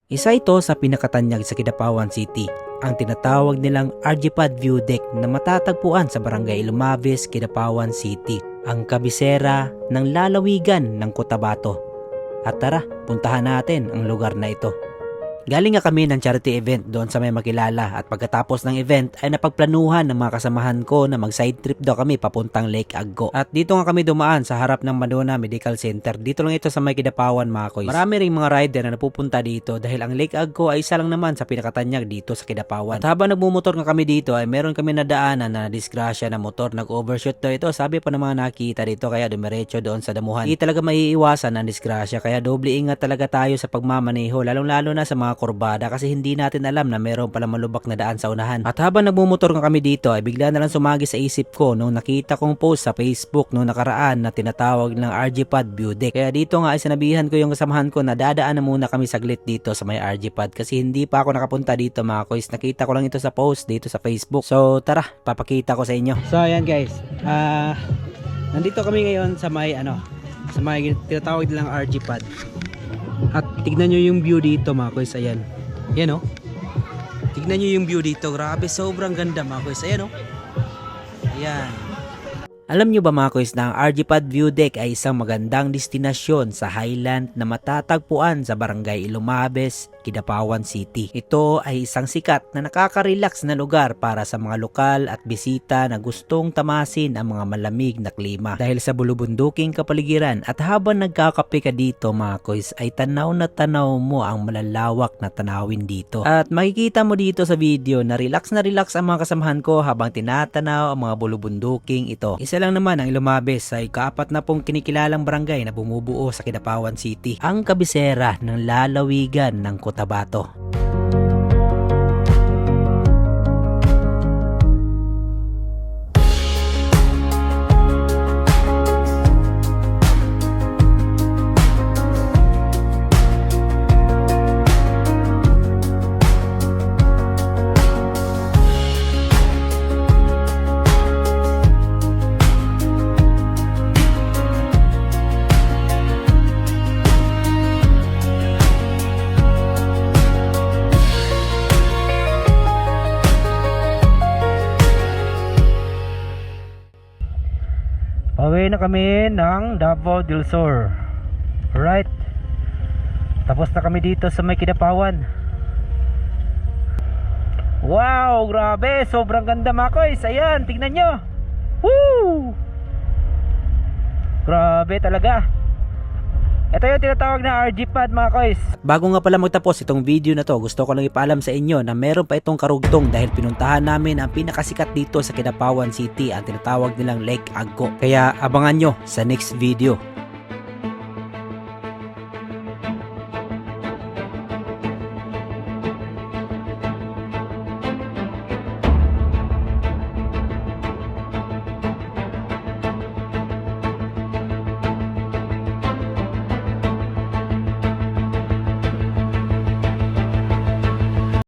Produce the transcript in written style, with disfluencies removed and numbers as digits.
Isa ito sa pinakatanyag sa Kidapawan City, ang tinatawag nilang RG-Pad View Deck na matatagpuan sa Barangay Lumabis, Kidapawan City, ang kabisera ng lalawigan ng Cotabato. At tara, puntahan natin ang lugar na ito. Galing nga kami ng charity event doon sa may Makilala at pagkatapos ng event ay napagplanuhan ng mga kasamahan ko na mag side trip daw kami papuntang Lake Aggo. At dito nga kami dumaan sa harap ng Madonna Medical Center. Dito lang ito sa may Kidapawan mga koys. Marami ring mga rider na napupunta dito dahil ang Lake Aggo ay isa lang naman sa pinakatanyag dito sa Kidapawan. At habang nagmumotor nga kami dito ay meron kami nadaanan na nadisgrasya na motor. Nag-overshoot daw ito. Sabi pa ng mga nakita dito kaya dumiretso doon sa damuhan. Hindi talaga maiiwasan ang disgrasya kaya doble ingat talaga tayo sa pagmamaneho lalong-lalo na sa mga kurbada kasi hindi natin alam na meron pala malubak na daan sa unahan. At habang nagmumotor nga kami dito ay bigla na lang sumagi sa isip ko nung nakita kong post sa Facebook nung nakaraan na tinatawag ng RG-Pad View Deck. Kaya dito nga ay sinabihan ko yung kasamahan ko na dadaan na muna kami saglit dito sa may RG-Pad kasi hindi pa ako nakapunta dito mga koys. Nakita ko lang ito sa post dito sa Facebook. So tara, papakita ko sa inyo. So ayan guys, nandito kami ngayon sa may tinatawag nilang RG-Pad. At tignan nyo yung view dito mga koys. Ayan. Ayan o. Tignan nyo yung view dito. Grabe, sobrang ganda mga koys. Ayan o. Ayan. Alam nyo ba mga koys na ang RG-Pad View Deck ay isang magandang destinasyon sa Highland na matatagpuan sa Barangay Lumabis, Kidapawan City. Ito ay isang sikat na nakaka-relax na lugar para sa mga lokal at bisita na gustong tamasin ang mga malamig na klima. Dahil sa bulubunduking kapaligiran at habang nagkakape ka dito mga koys ay tanaw na tanaw mo ang malalawak na tanawin dito. At makikita mo dito sa video na relax ang mga kasamahan ko habang tinatanaw ang mga bulubunduking ito. Isa lang naman ang Lumabis ay kaapat na pong kinikilalang barangay na bumubuo sa Kidapawan City, ang kabisera ng lalawigan ng Cotabato. Pauwi na kami ng Davao del Sur. Alright. Tapos na kami dito sa may Kidapawan. Wow, grabe, sobrang ganda mga koys. Ayan, tignan nyo. Woo! Grabe talaga. Ito yung tinatawag na RG-Pad mga koys. Bago nga pala magtapos itong video na to, gusto ko lang ipaalam sa inyo na meron pa itong karugtong dahil pinuntahan namin ang pinakasikat dito sa Kidapawan City, ang tinatawag nilang Lake Aggo. Kaya abangan nyo sa next video.